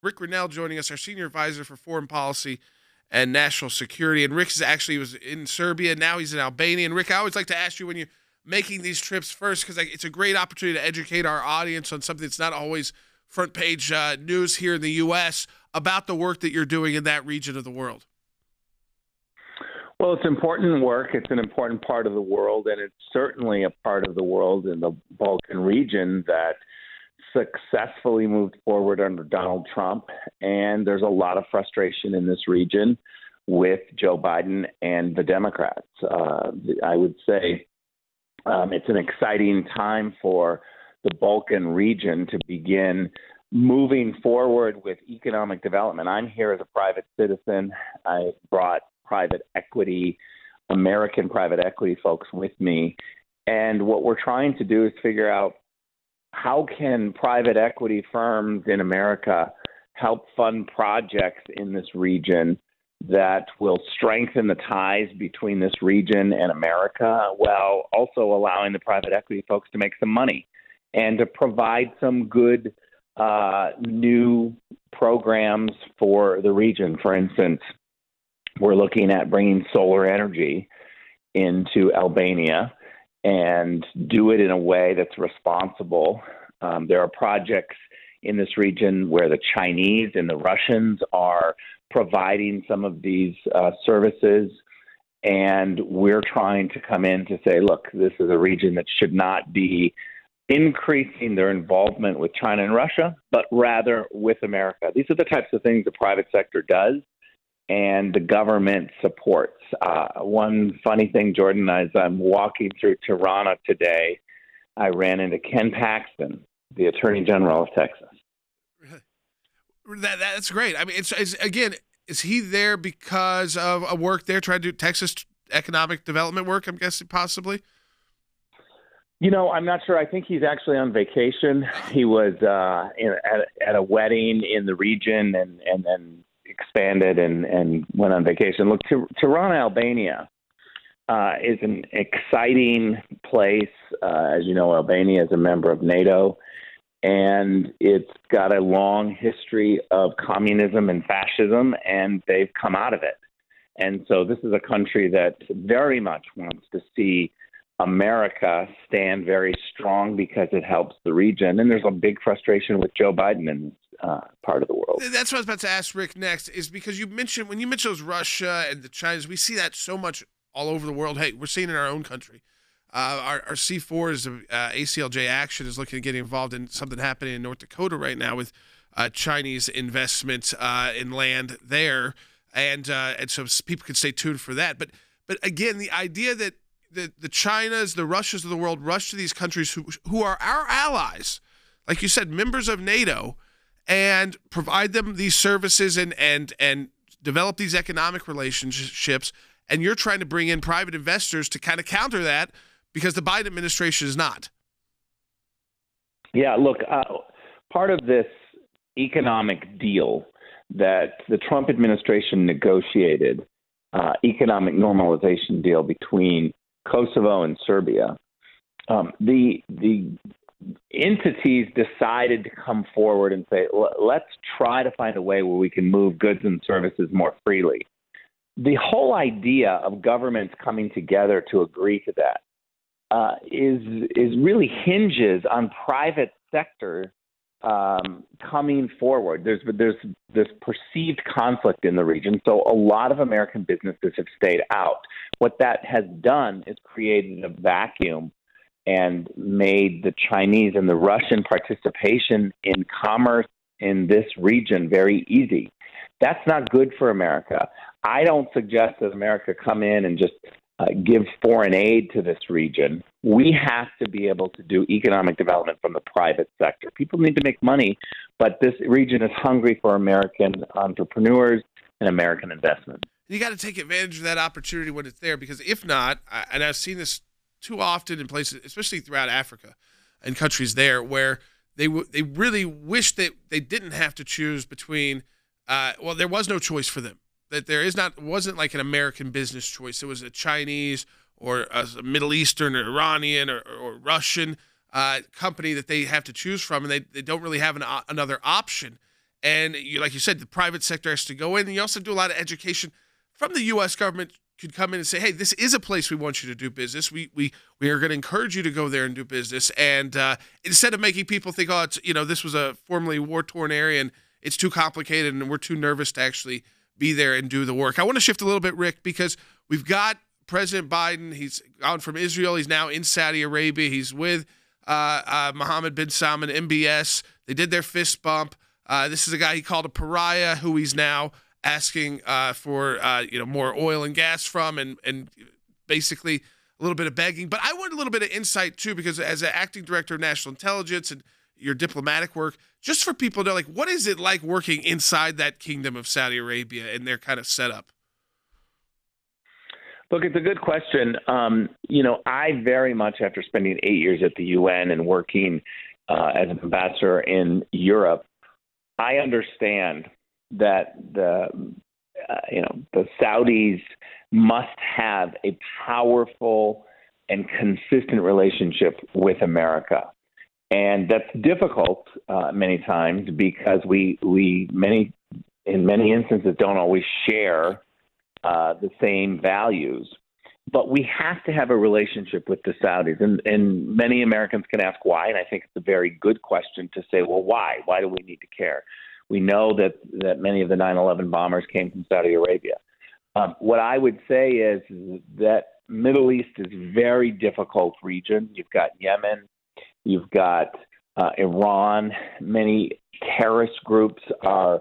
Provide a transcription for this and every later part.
Rick Grenell joining us, our Senior Advisor for Foreign Policy and National Security. And Rick was in Serbia. Now he's in Albania. And Rick, I always like to ask you when you're making these trips first, because it's a great opportunity to educate our audience on something that's not always front page news here in the U.S. about the work that you're doing in that region of the world. Well, it's important work. It's an important part of the world, and it's certainly a part of the world in the Balkan region that successfully moved forward under Donald Trump. And there's a lot of frustration in this region with Joe Biden and the Democrats. I would say it's an exciting time for the Balkan region to begin moving forward with economic development. I'm here as a private citizen. I brought American private equity folks with me. And what we're trying to do is figure out how can private equity firms in America help fund projects in this region that will strengthen the ties between this region and America, while also allowing the private equity folks to make some money and to provide some good new programs for the region. For instance, we're looking at bringing solar energy into Albania and do it in a way that's responsible. There are projects in this region where the Chinese and the Russians are providing some of these services, and we're trying to come in to say, look, this is a region that should not be increasing their involvement with China and Russia, but rather with America. These are the types of things the private sector does and the government supports. One funny thing, Jordan, as I'm walking through Tirana today, I ran into Ken Paxton, the Attorney General of Texas. That's great. I mean, again, is he there because of a work there trying to do Texas economic development work, I'm guessing, possibly? You know, I'm not sure. I think he's actually on vacation. He was at a wedding in the region and then expanded and went on vacation. Look, Tirana, Albania is an exciting place. As you know, Albania is a member of NATO, and it's got a long history of communism and fascism, and they've come out of it. And so this is a country that very much wants to see America stand very strong because it helps the region. And there's a big frustration with Joe Biden in this part of the world. That's what I was about to ask Rick next, is because when you mentioned those Russia and the Chinese, we see that so much all over the world. Hey, we're seeing it in our own country. Our C4 is ACLJ Action is looking at getting involved in something happening in North Dakota right now with Chinese investment in land there, and so people can stay tuned for that. But again, the idea that the Chinas, the Russias of the world rush to these countries who are our allies, like you said, members of NATO, and provide them these services and develop these economic relationships, and you're trying to bring in private investors to kind of counter that because the Biden administration is not. Yeah, look, part of this economic deal that the Trump administration negotiated, economic normalization deal between Kosovo and Serbia, the entities decided to come forward and say, let's try to find a way where we can move goods and services more freely. The whole idea of governments coming together to agree to that is really hinges on private sector coming forward. There's this perceived conflict in the region, so a lot of American businesses have stayed out. What that has done is created a vacuum and made the Chinese and the Russian participation in commerce in this region very easy. That's not good for America. I don't suggest that America come in and just give foreign aid to this region. We have to be able to do economic development from the private sector. People need to make money, but this region is hungry for American entrepreneurs and American investment. You got to take advantage of that opportunity when it's there, because if not, and I've seen this too often in places, especially throughout Africa and countries there, where they really wish that they didn't have to choose between, there was no choice for them. That wasn't like an American business choice. It was a Chinese or a Middle Eastern or Iranian or Russian company that they have to choose from, and they don't really have another option. And like you said, the private sector has to go in. And you also do a lot of education from the U.S. government. Could come in and say, hey, this is a place we want you to do business. We are going to encourage you to go there and do business. And instead of making people think, oh, it's, this was a formerly war-torn area and it's too complicated and we're too nervous to actually be there and do the work. I want to shift a little bit, Rick, because we've got President Biden. He's gone from Israel. He's now in Saudi Arabia. He's with Mohammed bin Salman, MBS. They did their fist bump. This is a guy he called a pariah, who he's now asking for more oil and gas from, and basically a little bit of begging. But I want a little bit of insight too, because as an acting director of national intelligence and your diplomatic work, just for people to know, like, what is it like working inside that kingdom of Saudi Arabia and their kind of setup? Look, it's a good question. I very much, after spending 8 years at the UN and working as an ambassador in Europe, I understand that the Saudis must have a powerful and consistent relationship with America. And that's difficult many times because we in many instances don't always share the same values. But we have to have a relationship with the Saudis. And many Americans can ask why, and I think it's a very good question to say, well, why? Why do we need to care? We know that many of the 9/11 bombers came from Saudi Arabia. What I would say is that Middle East is a very difficult region. You've got Yemen, you've got Iran. Many terrorist groups are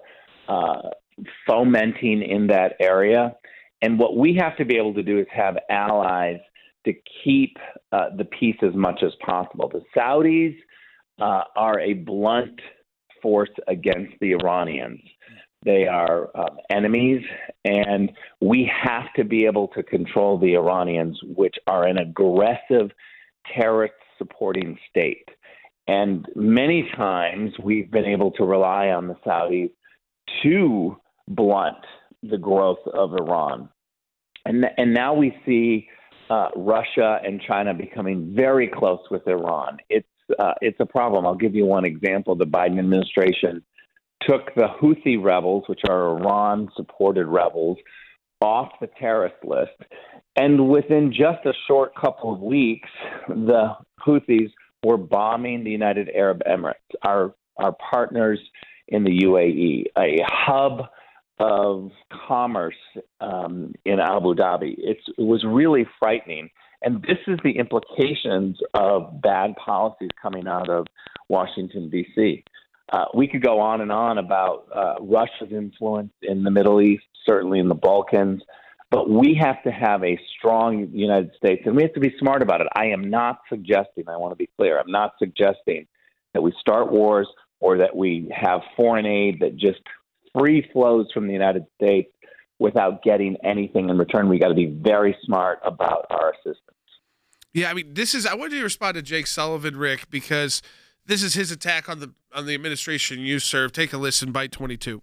fomenting in that area. And what we have to be able to do is have allies to keep the peace as much as possible. The Saudis are a blunt force against the Iranians. They are enemies, and we have to be able to control the Iranians, which are an aggressive terrorist-supporting state. And many times we've been able to rely on the Saudis to blunt the growth of Iran. And now we see Russia and China becoming very close with Iran. It's a problem. I'll give you one example. The Biden administration took the Houthi rebels, which are Iran-supported rebels, off the terrorist list. And within just a short couple of weeks, the Houthis were bombing the United Arab Emirates, our partners in the UAE, a hub of commerce in Abu Dhabi. It was really frightening. And this is the implications of bad policies coming out of Washington, D.C. We could go on and on about Russia's influence in the Middle East, certainly in the Balkans, but we have to have a strong United States, and we have to be smart about it. I am not suggesting, I want to be clear, I'm not suggesting that we start wars or that we have foreign aid that just free flows from the United States without getting anything in return. We got to be very smart about our assistance. Yeah, I mean, I wanted to respond to Jake Sullivan, Rick, because this is his attack on the administration you serve. Take a listen, Bite 22.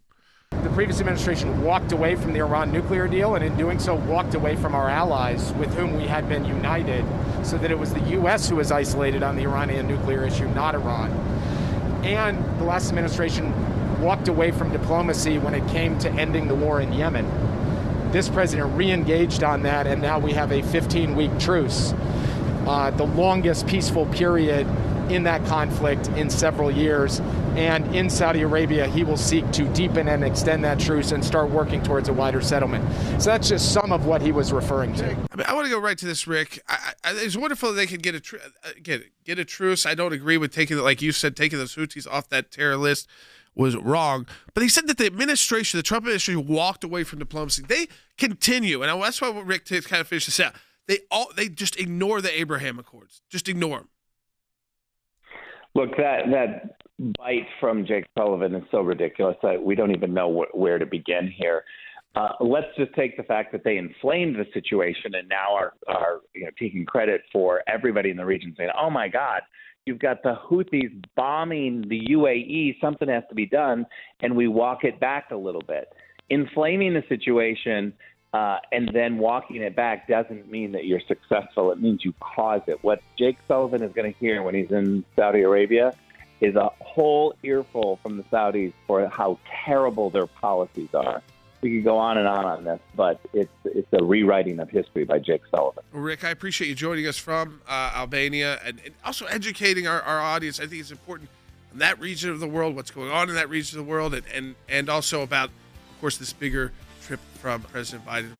The previous administration walked away from the Iran nuclear deal, and in doing so walked away from our allies with whom we had been united, so that it was the U.S. who was isolated on the Iranian nuclear issue, not Iran. And the last administration walked away from diplomacy when it came to ending the war in Yemen. This president re-engaged on that, and now we have a 15-week truce, the longest peaceful period in that conflict in several years. And in Saudi Arabia, he will seek to deepen and extend that truce and start working towards a wider settlement. So that's just some of what he was referring to. I mean, I want to go right to this, Rick. It's wonderful that they can get a truce. I don't agree with like you said, taking those Houthis off that terror list was wrong. But he said that the Trump administration walked away from diplomacy. They continue, and that's why Rick to kind of finish this out. They just ignore the Abraham Accords. Just ignore them. Look, that bite from Jake Sullivan is so ridiculous that we don't even know where to begin here. Let's just take the fact that they inflamed the situation and now are taking credit for everybody in the region saying, "Oh my God, you've got the Houthis bombing the UAE. Something has to be done," and we walk it back a little bit. Inflaming the situation and then walking it back doesn't mean that you're successful. It means you cause it. What Jake Sullivan is going to hear when he's in Saudi Arabia is a whole earful from the Saudis for how terrible their policies are. We could go on this, but it's a rewriting of history by Jake Sullivan. Well, Rick, I appreciate you joining us from Albania and also educating our audience. I think it's important in that region of the world, what's going on in that region of the world, and also about, of course, this bigger trip from President Biden.